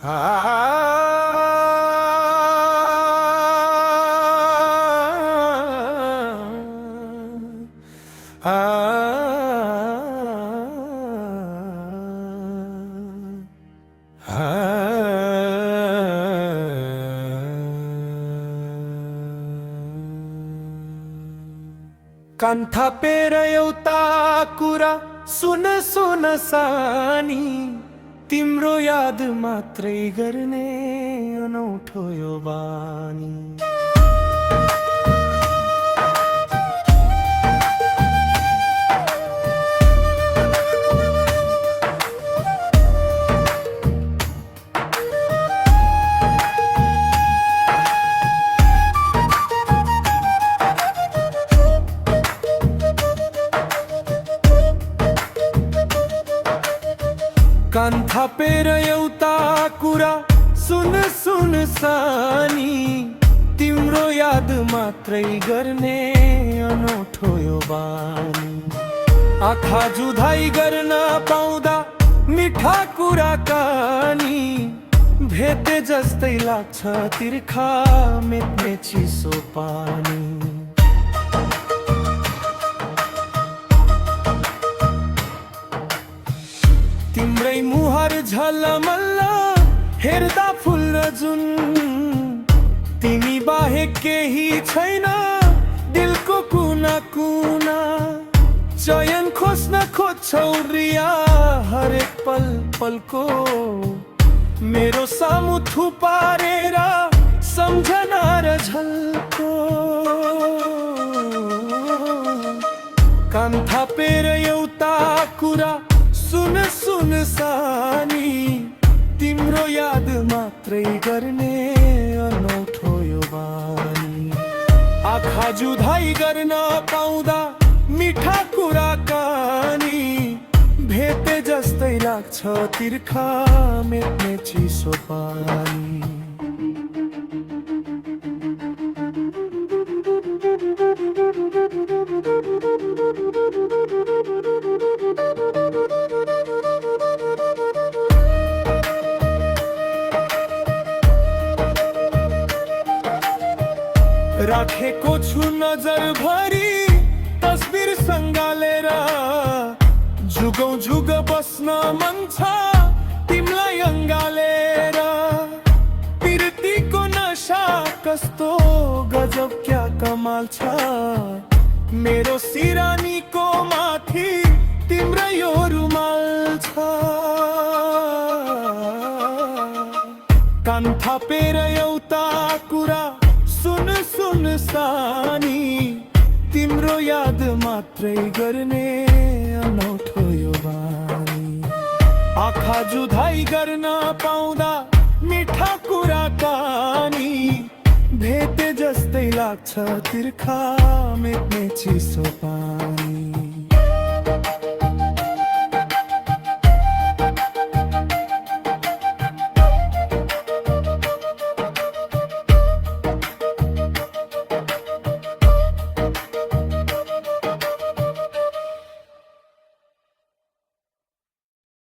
कान्थापेर एउटा कुरा सुन सुन सानी, तिम्रो याद मात्रै गर्ने अनौठो यो बानी। कान्थापेर एउटा कुरा सुन सुन सानी, तिम्रो याद मात्रै गर्ने अनौठो यो बानी। आँखा जुधाइ गर्न पाउँदा मिठा कुराकानी, भेटे जस्तै लाग्छ तिर्खा मेट्ने चिसो पानी। तिम्रै मुहार झलमल्ल हेर्दा फुल्ल जुन, तिमी बाहेक केही छैन दिलको कुना कुना। चयन खोज्न खोज्छौ रिया हरेक पल पलको, मेरो सामु थुपारेर सम्झना र झल्को। कान्थापेर एउटा कुरा सुन सुन सानी, तिम्रो याद मात्रै गर्ने अनौठो यो बानी। आँखा जुधाइ गर्न पाउँदा मिठा कुराकानी, भेटे जस्तै लाग्छ तिर्खा मेट्ने चिसो पानी। राखेको छु नजर भरी तस्बिर सँगालेर, जुगौँ जुग बस्न मन छ तिमीलाई अँगालेर। प्रीतिको नशा कस्तो गजब क्या कमाल छ, मेरो सिरानीको माथि तिम्रो यो रुमाल छ। कान्थापेर एउटा कुरा सुन सुन सानी, तिम्रो याद मात्रै गर्ने अनौठो यो बानी। आँखा जुधाइ गर्न पाउँदा मिठा कुराकानी, भेटे जस्तै लाग्छ तिर्खा मेट्ने चिसो पानी।